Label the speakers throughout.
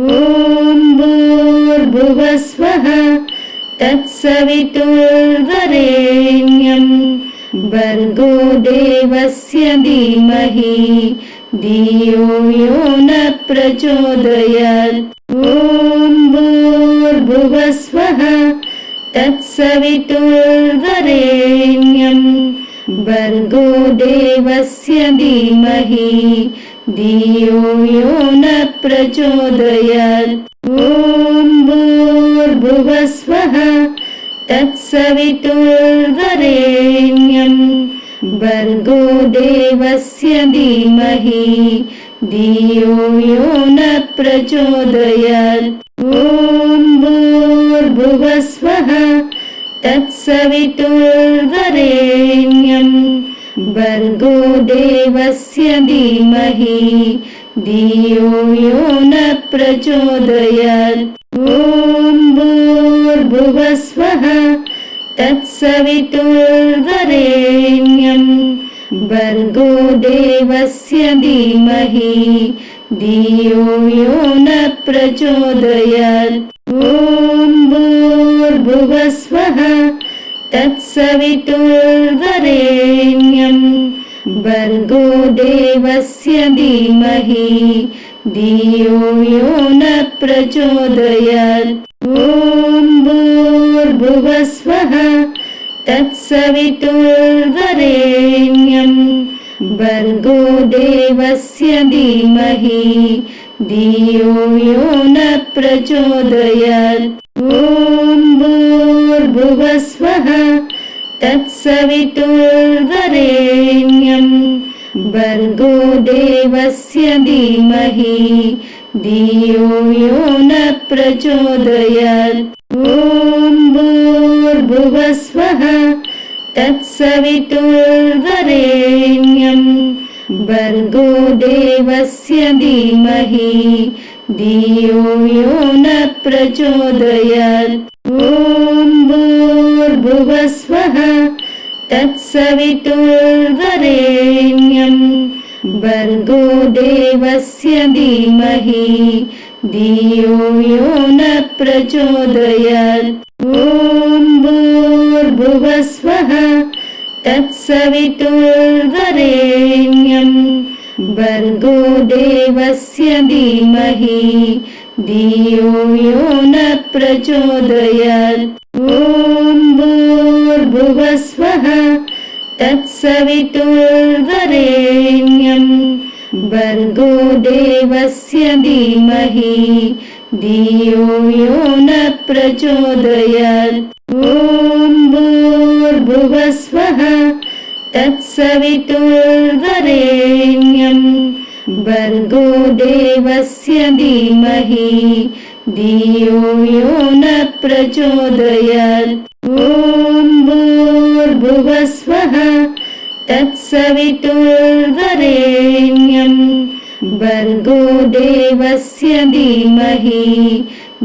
Speaker 1: ॐ भूर्भुवस्वः तत्सवितुर्वरेण्यं भर्गो देवस्य धीमहि धियो यो न प्रचोदयात्। ॐ भूर्भुवस्वः तत्सवितुर्वरेण्यं भर्गो देवस्य धीमहि धियो यो न प्रचोदयात्। ॐ भूर्भुवस्वः तत्सवितुर्वरेण्यं भर्गो देवस्य धीमहि धियो यो न प्रचोदयात्। ॐ भूर्भुवस्वः तत्सवितुर्वरेण्यं भर्गो देवस्य धीमहि धियो यो न प्रचोदयात्। ॐ भूर्भुवस्वः तत्सवितुर्वरेण्यं भर्गो देवस्य धीमहि धियो यो न प्रचोदयात्। ॐ भूर्भुवस्वः तत्सवितुर्वरेण्यं भर्गो देवस्य धीमहि धियो यो न प्रचोदयात्। ॐ भूर्भुवस्वः तत्सवितुर्वरेण्यं भर्गो देवस्य धीमहि धियो यो न प्रचोदयात्। ॐ भूर्भुवस्वः तत्सवितुर्वरेण्यं भर्गो देवस्य धीमहि धियो यो न प्रचोदयात्। ॐ भूर्भुवस्वः तत्सवितुर्वरेण्यं भर्गो देवस्य धीमहि धियो यो न प्रचोदयात्। ॐ भूर्भुवस्वः तत्सवितुर्वरेण्यं भर्गो देवस्य धीमहि धियो यो न प्रचोदयात्। ॐ भूर्भुवस्वः तत्सवितुर्वरेण्यं भर्गो देवस्य धीमहि धियो यो न प्रचोदयात्। ॐ भूर्भुवस्वः तत्सवितुर्वरेण्यं भर्गो देवस्य धीमहि धियो यो न प्रचोदयात्। ॐ भूर्भुवस्वः तत्सवितुर्वरेण्यं भर्गो देवस्य धीमहि धियो यो न प्रचोदयात्। ॐ भूर्भुवस्वः तत्सवितुर्वरेण्यं भर्गो देवस्य धीमहि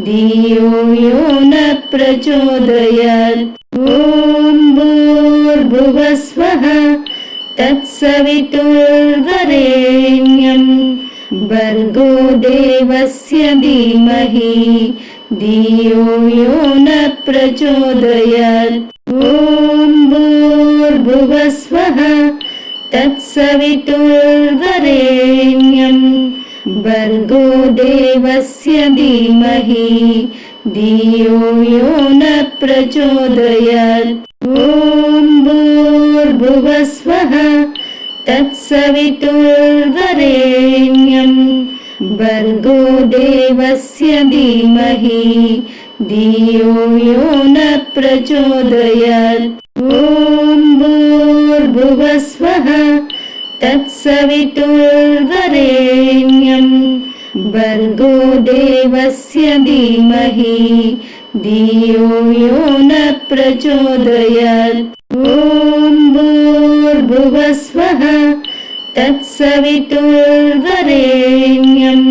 Speaker 1: धियो यो न प्रचोदयात्। ॐ भूर्भुवस्वः तत्सवितुर्वरेण्यं भर्गो देवस्य धीमहि धियो यो न प्रचोदयात्। ॐ भूर्भुवस्वः तत्सवितुर्वरेण्यं भर्गो देवस्य धीमहि धियो यो न प्रचोदयात्। ॐ भूर्भुवस्वः तत्सवितुर्वरेण्यं भर्गो देवस्य धीमहि धियो यो न प्रचोदयात्। ॐ भूर्भुवस्वः तत्सवितुर्वरेण्यं भर्गो देवस्य धीमहि धियो यो न प्रचोदयात्। ॐ भूर्भुवस्वः तत्सवितुर्वरेण्यं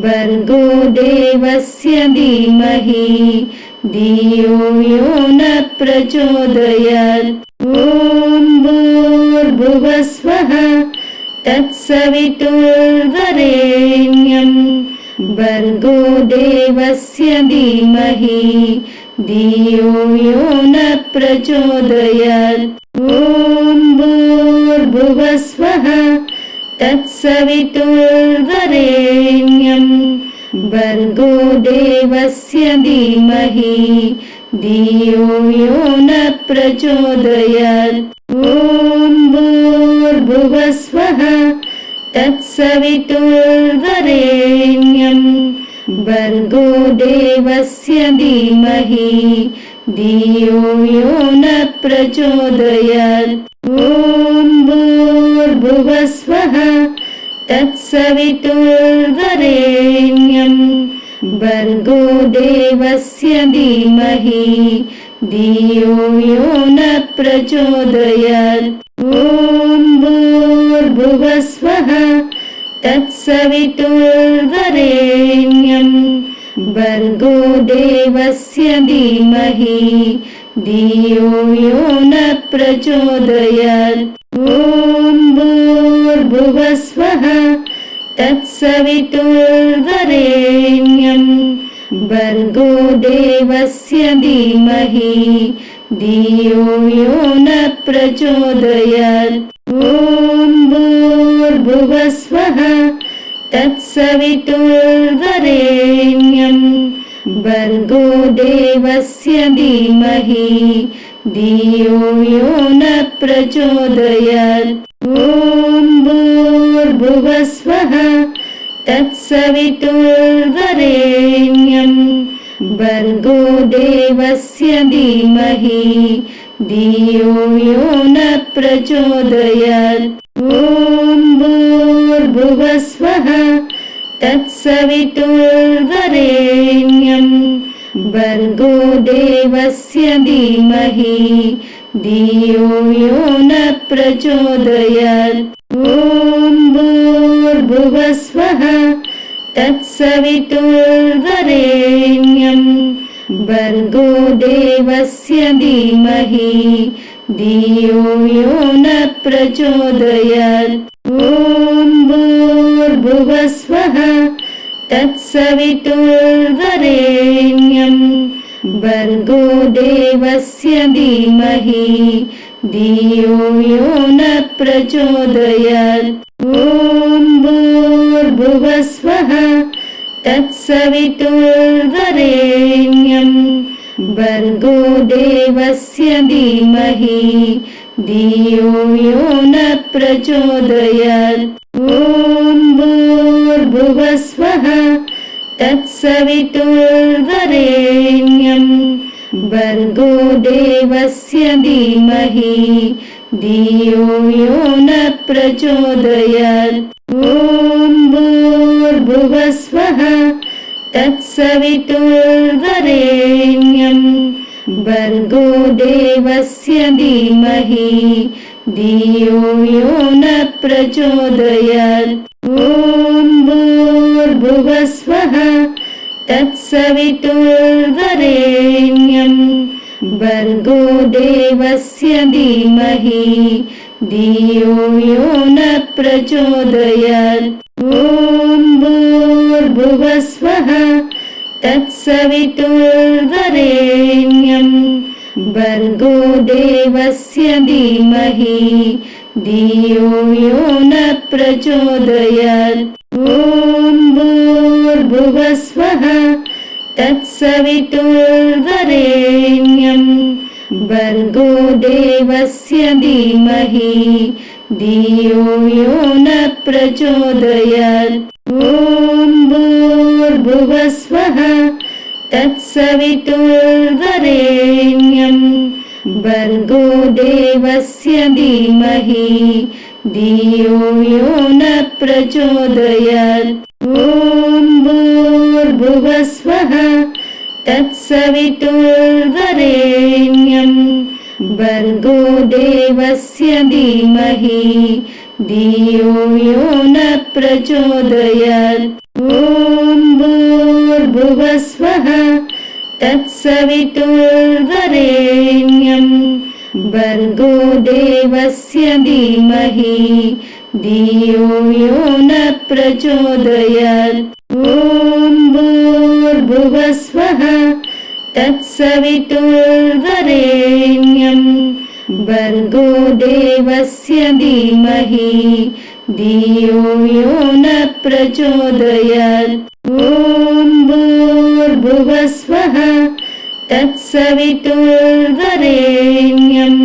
Speaker 1: भर्गो देवस्य धीमहि धियो यो न प्रचोदयात्। ॐ भूर्भुवस्वः तत्सवितुर्वरेण्यं भर्गो देवस्य धीमहि धियो यो न प्रचोदयात्। ॐ भूर्भुवस्वः तत्सवितुर्वरेण्यं भर्गो देवस्य धीमहि धियो यो न प्रचोदयात्। ॐ भूर्भुवस्वः तत्सवितुर्वरेण्यं भर्गो देवस्य धीमहि धियो यो न प्रचोदयात्। ॐ भूर्भुवस्वः तत्सवितुर्वरेण्यं भर्गो देवस्य धीमहि धियो यो न प्रचोदयात्। ॐ भूर्भुवस्वः तत्सवितुर्वरेण्यं भर्गो देवस्य धीमहि धियो यो न प्रचोदयात्। ॐ भूर्भुवस्वः तत्सवितुर्वरेण्यं भर्गो देवस्य धीमहि धियो यो न प्रचोदयात्। ॐ भूर्भुवस्वः तत्सवितुर्वरेण्यं भर्गो देवस्य धीमहि धियो यो न प्रचोदयात्। ॐ भूर्भुवस्वः तत्सवितुर्वरेण्यं भर्गो देवस्य धीमहि धियो यो न प्रचोदयात्। ॐ भूर्भुवस्वः तत्सवितुर्वरेण्यं भर्गो देवस्य धीमहि धियो यो न प्रचोदयात्। ॐ भूर्भुवस्वः तत्सवितुर्वरेण्यं भर्गो देवस्य धीमहि धियो यो न प्रचोदयात्। ॐ भूर्भुवस्वः तत्सवितुर्वरेण्यं भर्गो देवस्य धीमहि धियो यो न प्रचोदयात्। ॐ भूर्भुवस्वः तत्सवितुर्वरेण्यं भर्गो देवस्य धीमहि धियो यो न प्रचोदयात्। ॐ भूर्भुवस्वः तत्सवितुर्वरेण्यं भर्गो देवस्य धीमहि धियो यो न प्रचोदयात्। ॐ भूर्भुवस्वः तत्सवितुर्वरेण्यं भर्गो देवस्य धीमहि धियो यो न प्रचोदयात्। ॐ भूर्भुवस्वः तत्सवितुर्वरेण्यं भर्गो देवस्य धीमहि धियो यो न प्रचोदयात्। ॐ भूर्भुवस्वः तत्सवितुर्वरेण्यं भर्गो देवस्य धीमहि धियो यो न प्रचोदयात्। ॐ भूर्भुवस्वः तत्सवितुर्वरेण्यं भर्गो देवस्य धीमहि धियो यो न प्रचोदयात्। ॐ भूर्भुवस्वः तत्सवितुर्वरेण्यं भर्गो देवस्य धीमहि धियो यो न प्रचोदयात्। ॐ भूर्भुवस्वः तत्सवितुर्वरेण्यं भर्गो देवस्य धीमहि धियो यो न प्रचोदयात्। ॐ भूर्भुवस्वः तत्सवितुर्वरेण्यं भर्गो देवस्य धीमहि धियो यो न प्रचोदयात्। ॐ भूर्भुवस्वः तत्सवितुर्वरेण्यं भर्गो देवस्य धीमहि धियो यो न प्रचोदयात् ॐ भूर्भुवस्वः तत्सवितुर्वरेण्यं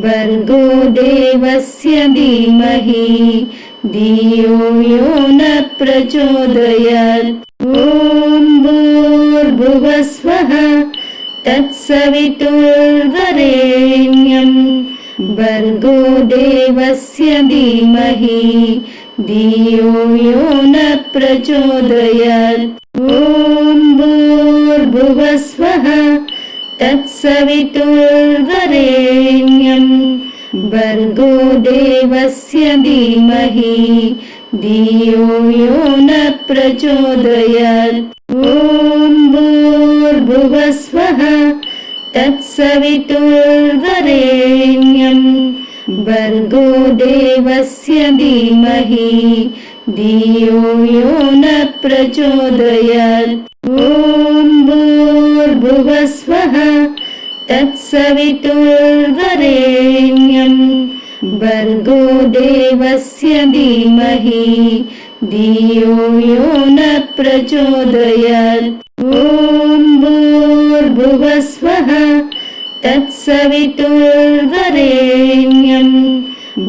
Speaker 1: भर्गो देवस्य धीमहि धियो यो न प्रचोदयात् ॐ भूर्भुवस्वः तत्सवितुर्वरेण्यं भर्गो देवस्य धीमहि धियो यो न प्रचोदयात् ॐ भूर्भुवस्वः तत्सवितुर्वरेण्यं भर्गो देवस्य धीमहि धियो यो न प्रचोदयात् ॐ भूर्भुवस्वः तत्सवितुर्वरेण्यं भर्गो देवस्य धीमहि धियो यो न प्रचोदयात् ॐ भूर्भुवस्वः तत्सवितुर्वरेण्यं भर्गो देवस्य धीमहि धियो यो न प्रचोदयात् ॐ भूर्भुवस्वः तत्सवितुर्वरेण्यं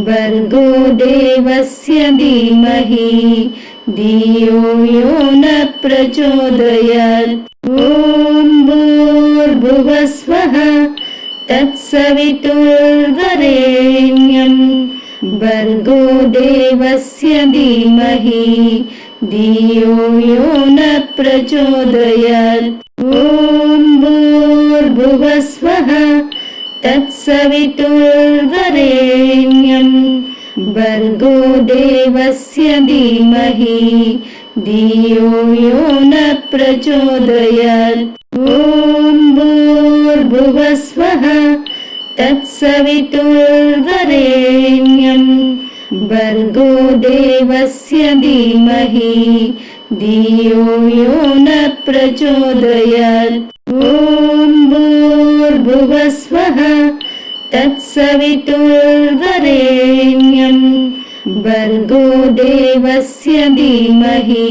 Speaker 1: भर्गो देवस्य धीमहि धियो यो न प्रचोदयात् ॐ भूर्भुवस्वः तत्सवितुर्वरेण्यं भर्गो देवस्य धीमहि धियो यो न प्रचोदयात् ॐ भूर्भुवस्वः तत्सवितुर्वरेण्यं भर्गो देवस्य धीमहि धियो यो न प्रचोदयात् ॐ भूर्भुवस्वः तत्सवितुर्वरेण्यं भर्गो देवस्य धीमहि धियो यो न प्रचोदयात् ॐ भूर्भुवस्वः तत्सवितुर्वरेण्यं भर्गो देवस्य धीमहि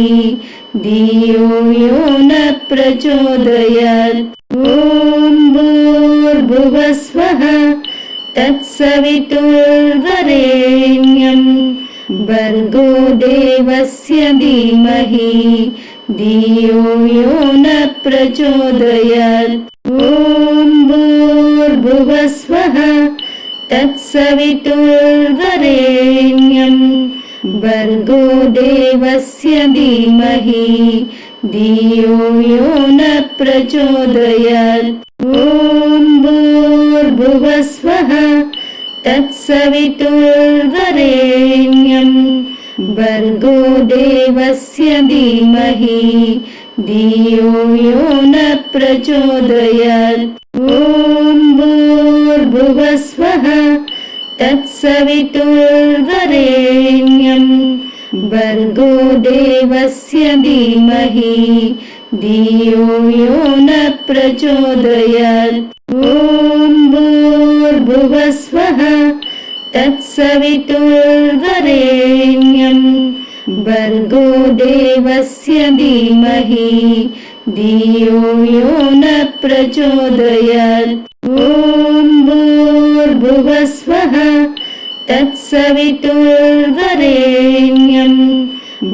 Speaker 1: धियो यो न प्रचोदयात् ॐ भूर्भुवस्वः तत्सवितुर्वरेण्यं भर्गो देवस्य धीमहि धियो यो न प्रचोदयात् ॐ भूर्भुवस्वः तत्सवितुर्वरेण्यं भर्गो देवस्य धीमहि धियो यो न प्रचोदयात् ॐ भूर्भुवस्वः तत्सवितुर्वरेण्यं भर्गो देवस्य धीमहि धियो यो न प्रचोदयात् ॐ भूर्भुवस्वः तत्सवितुर्वरेण्यं भर्गो देवस्य धीमहि धियो यो न प्रचोदयात् ॐ भूर्भुवस्वः तत्सवितुर्वरेण्यं भर्गो देवस्य धीमहि धियो यो न प्रचोदयात् ॐ भूर्भुवस्वः तत्सवितुर्वरेण्यं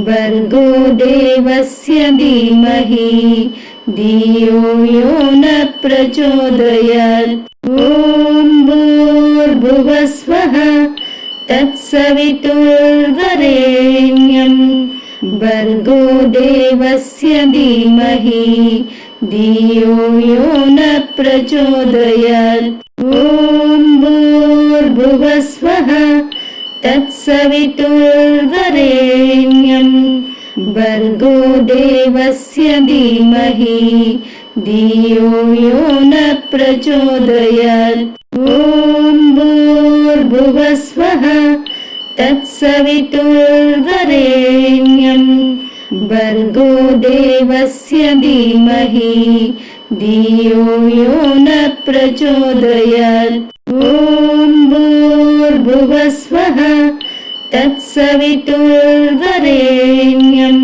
Speaker 1: भर्गो देवस्य धीमहि धियो यो न प्रचोदयात् ॐ भूर्भुवस्वः तत्सवितुर्वरेण्यं भर्गो देवस्य धीमहि धियो यो न प्रचोदयात् ॐ भूर्भुवस्वः तत्सवितुर्वरेण्यं भर्गो देवस्य धीमहि धियो यो न प्रचोदयात् ॐ भूर्भुवस्वः तत्सवितुर्वरेण्यं भर्गो देवस्य धीमहि धियो यो न प्रचोदयात्। ॐ भूर्भुवस्वः तत्सवितुर्वरेण्यं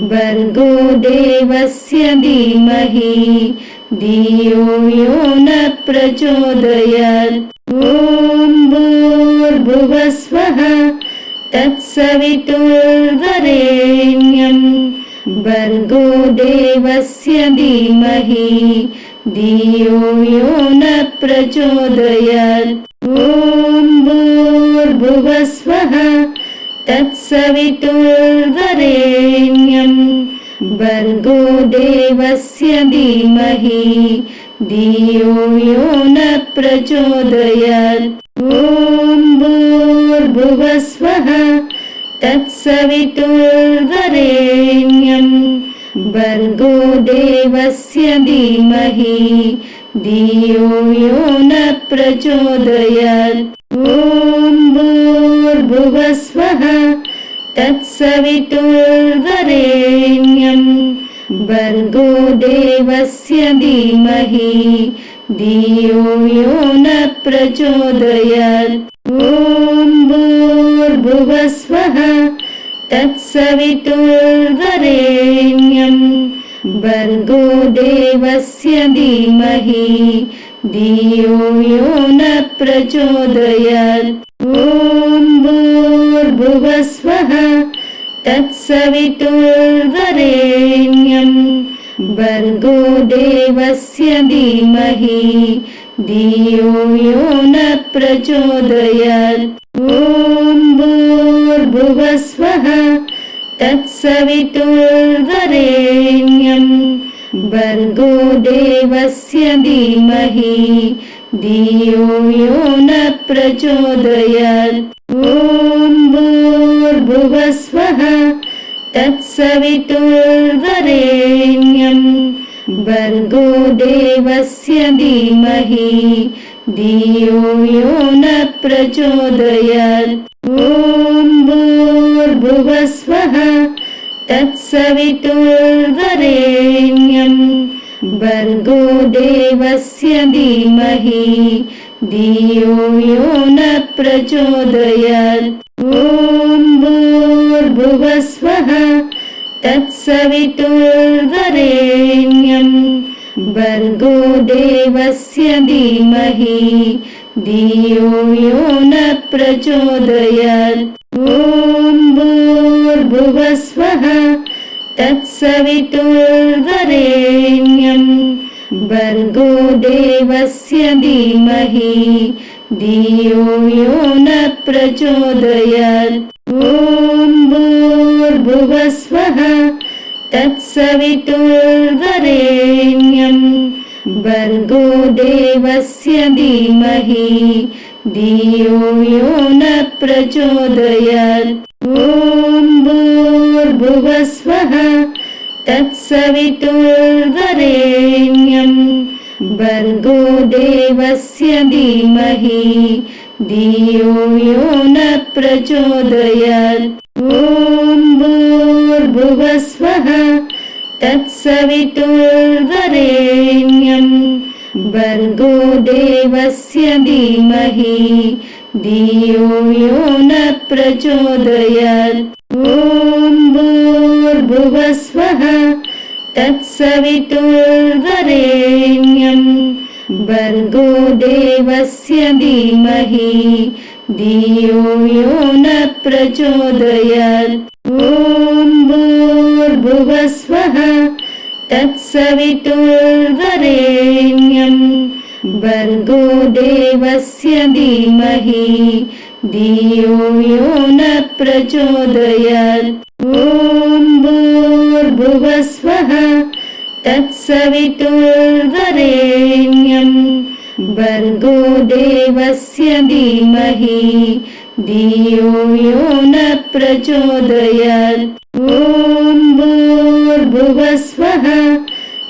Speaker 1: भर्गो देवस्य धीमहि धियो यो न प्रचोदयात्। ॐ भूर्भुवस्वः तत्सवितुर्वरेण्यं भर्गो देवस्य धीमहि धियो यो न प्रचोदयात्। ॐ भूर्भुवस्वः तत्सवितुर्वरेण्यं भर्गो देवस्य धीमहि धियो यो न प्रचोदयात्। ॐ भूर्भुवस्वः तत्सवितुर्वरेण्यं भर्गो देवस्य धीमहि धियो यो न प्रचोदयात्। ॐ भूर्भुवस्वः तत्सवितुर्वरेण्यं भर्गो देवस्य धीमहि धियो यो न प्रचोदयात्। ॐ भूर्भुवस्वः तत्सवितुर्वरेण्यं भर्गो देवस्य धीमहि धियो यो न प्रचोदयात्। ॐ भूर्भुवस्वः तत्सवितुर्वरेण्यं भर्गो देवस्य धीमहि धियो यो न प्रचोदयात्। ॐ भूर्भुवस्वः तत्सवितुर्वरेण्यं भर्गो देवस्य धीमहि धियो यो न प्रचोदयात्। ॐ भूर्भुवस्वः तत्सवितुर्वरेण्यं भर्गो देवस्य धीमहि धियो यो न प्रचोदयात्। ॐ भूर्भुवस्वः तत्सवितुर्वरेण्यं भर्गो देवस्य धीमहि धियो यो न प्रचोदयात्। ॐ भूर्भुवस्वः तत्सवितुर्वरेण्यं भर्गो देवस्य धीमहि धियो यो न प्रचोदयात्। ॐ भूर्भुवस्वः तत्सवितुर्वरेण्यं भर्गो देवस्य धीमहि धियो यो न प्रचोदयात्। ॐ भूर्भुवस्वः तत्सवितुर्वरेण्यं भर्गो देवस्य धीमहि धियो यो न प्रचोदयात्। ॐ भूर्भुवस्वः तत्सवितुर्वरेण्यं भर्गो देवस्य धीमहि धियो यो न प्रचोदयात्। ॐ भूर्भुवस्वः तत्सवितुर्वरेण्यं भर्गो देवस्य धीमहि धियो यो न प्रचोदयात्। ॐ भूर्भुवस्वः तत्सवितुर्वरेण्यं भर्गो देवस्य धीमहि धियो यो न प्रचोदयात्। ॐ भूर्भुवस्वः तत्सवितुर्वरेण्यं भर्गो देवस्य धीमहि धियो यो न प्रचोदयात्। ॐ भूर्भुवस्वः तत्सवितुर्वरेण्यं भर्गो देवस्य धीमहि धियो यो न प्रचोदयात्। ॐ भूर्भुवस्वः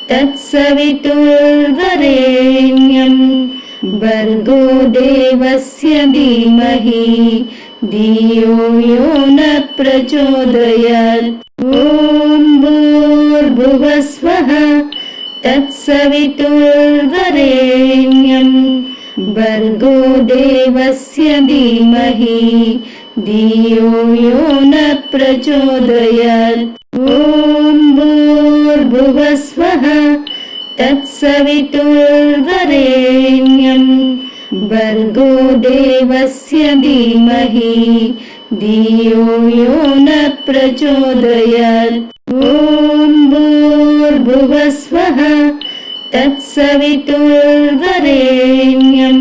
Speaker 1: तत्सवितुर्वरेण्यं भर्गो देवस्य धीमहि धियो यो न प्रचोदयात्। ॐ भूर्भुवस्वः तत्सवितुर्वरेण्यं भर्गो देवस्य धीमहि धियो यो न प्रचोदयात् ॐ भूर्भुवस्वः तत्सवितुर्वरेण्यं भर्गो देवस्य धीमहि धियो यो न प्रचोदयात् ॐ भूर्भुवस्वः तत्सवितुर्वरेण्यं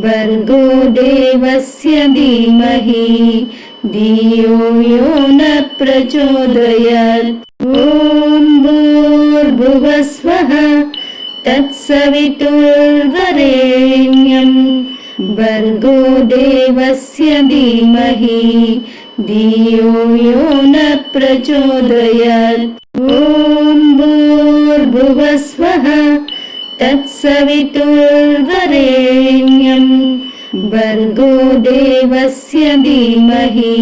Speaker 1: भर्गो देवस्य धीमहि धियो यो न प्रचोदयात् ॐ भूर्भुवस्वः तत्सवितुर्वरेण्यं भर्गो देवस्य धीमहि धियो यो न प्रचोदयात् ॐ भूर्भुवस्वः तत्सवितुर्वरेण्यं भर्गो देवस्य धीमहि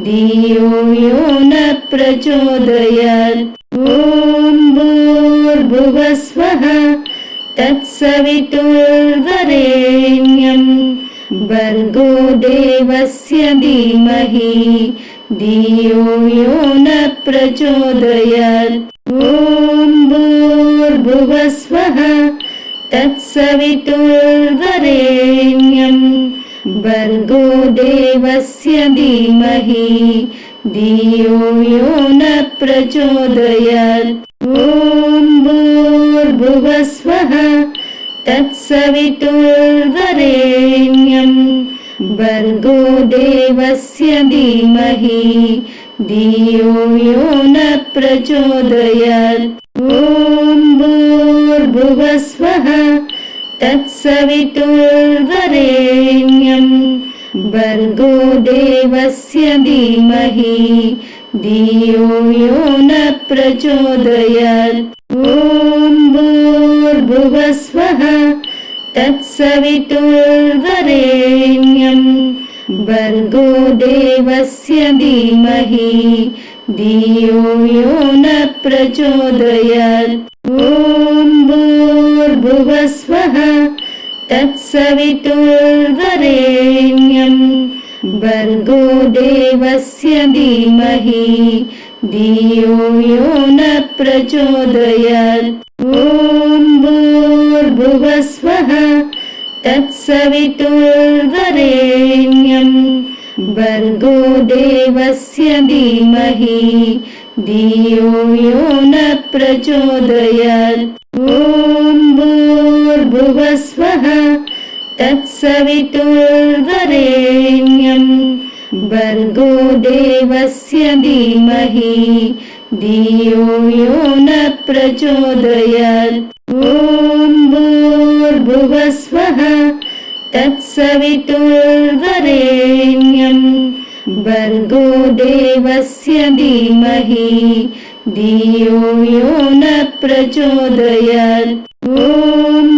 Speaker 1: धियो यो न प्रचोदयात् ॐ भूर्भुवस्वः तत्सवितुर्वरेण्यं भर्गो देवस्य धीमहि धियो यो न प्रचोदयात् ॐ भूर्भुवस्वः तत्सवितुर्वरेण्यं भर्गो देवस्य धीमहि धियो यो न प्रचोदयात् ॐ भूर्भुवस्वः तत्सवितुर्वरेण्यं भर्गो देवस्य धीमहि धियो यो न प्रचोदयात् ॐ भूर्भुवस्वः तत्सवितुर्वरेण्यं भर्गो देवस्य धीमहि धियो यो न प्रचोदयात् ॐ भूर्भुवस्वः तत्सवितुर्वरेण्यं भर्गो देवस्य धीमहि धियो यो न प्रचोदयात् ॐ भूर्भुवस्वः तत्सवितुर्वरेण्यं भर्गो देवस्य धीमहि धियो यो न प्रचोदयात् ॐ भूर्भुवस्वः तत्सवितुर्वरेण्यं भर्गो देवस्य धीमहि धियो यो न प्रचोदयात् ॐ भूर्भुवस्वः तत्सवितुर्वरेण्यं भर्गो देवस्य धीमहि धियो यो न प्रचोदयात् ॐ भूर्भुवस्वः तत्सवितुर्वरेण्यं भर्गो देवस्य धीमहि धियो यो न प्रचोदयात् ॐ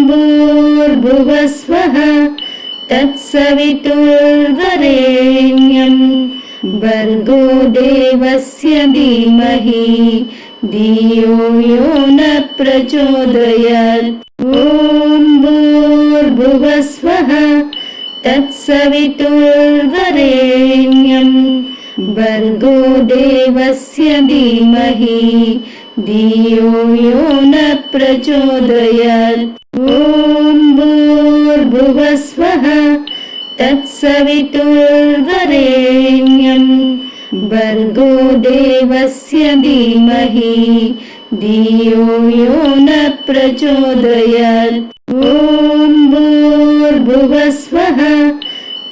Speaker 1: भूर्भुवस्वः तत्सवितुर्वरेण्यं भर्गो देवस्य धीमहि धियो यो न प्रचोदयात् ॐ भूर्भुवस्वः तत्सवितुर्वरेण्यं भर्गो देवस्य धीमहि धियो यो न प्रचोदयात् ॐ भूर्भुवस्वः तत्सवितुर्वरेण्यं भर्गो देवस्य धीमहि धियो यो न प्रचोदयात् ॐ भूर्भुवस्वः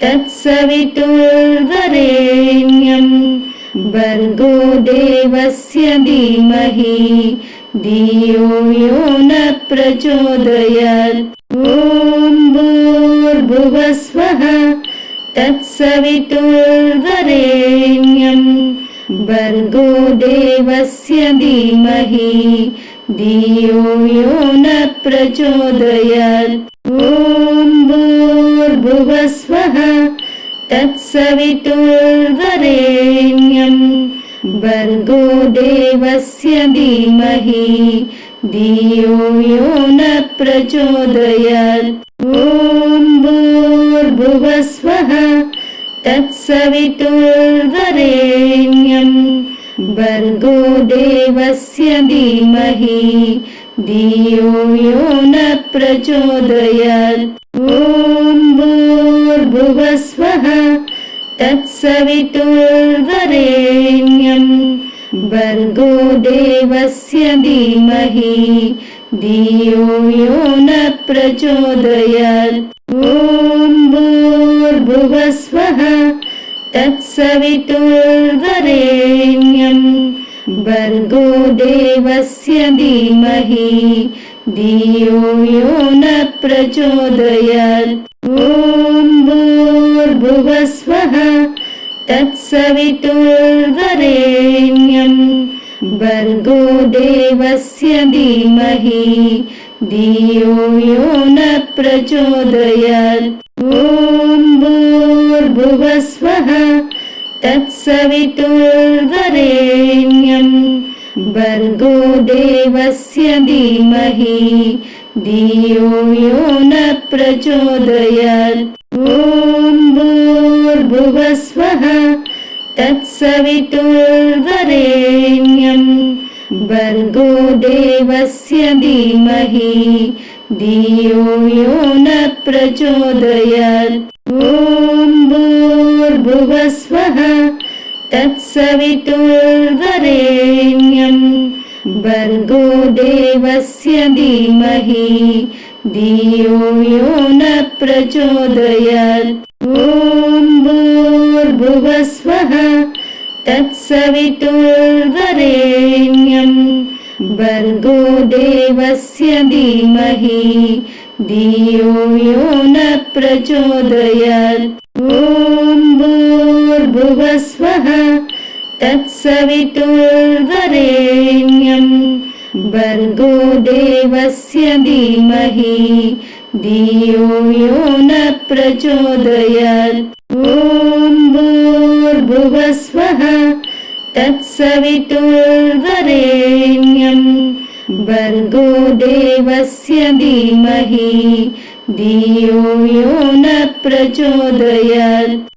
Speaker 1: तत्सवितुर्वरेण्यं भर्गो देवस्य धीमहि धियो यो न प्रचोदयात् ॐ भूर्भुवस्वः तत्सवितुर्वरेण्यं भर्गो देवस्य धीमहि धियो यो न प्रचोदयात् ॐ भूर्भुवस्वः तत्सवितुर्वरेण्यं भर्गो देवस्य धीमहि धियो यो न प्रचोदयात्। ॐ भूर्भुवस्वः तत्सवितुर्वरेण्यं भर्गो देवस्य धीमहि धियो यो न प्रचोदयात्। ॐ भूर्भुवस्वः तत्सवितुर्वरेण्यं भर्गो देवस्य धीमहि धियो यो न प्रचोदयात्। ॐ भूर्भुवस्वः तत्सवितुर्वरेण्यं भर्गो देवस्य धीमहि धियो यो न प्रचोदयात्। ॐ भूर्भुवस्वः तत्सवितुर्वरेण्यं भर्गो देवस्य धीमहि धियो यो न प्रचोदयात्। ॐ भूर्भुवस्वः तत्सवितुर्वरेण्यं भर्गो देवस्य धीमहि धियो यो न प्रचोदयात्। ॐ भूर्भुवस्वः तत्सवितुर्वरेण्यं भर्गो देवस्य धीमहि धियो यो न प्रचोदयात्। ॐ भूर्भुवस्वः तत्सवितुर्वरेण्यं भर्गो देवस्य धीमहि धियो यो न प्रचोदयात्। ॐ भूर्भुवस्वः तत्सवितुर्वरेण्यं भर्गो देवस्य धीमहि धियो यो न प्रचोदयात्। ॐ भूर्भुवस्वः तत्सवितुर्वरेण्यं भर्गो देवस्य धीमहि धियो यो न प्रचोदयात्। ॐ भूर्भुवस्वः तत्सवितुर्वरेण्यं भर्गो देवस्य धीमहि धियो यो न प्रचोदयात्।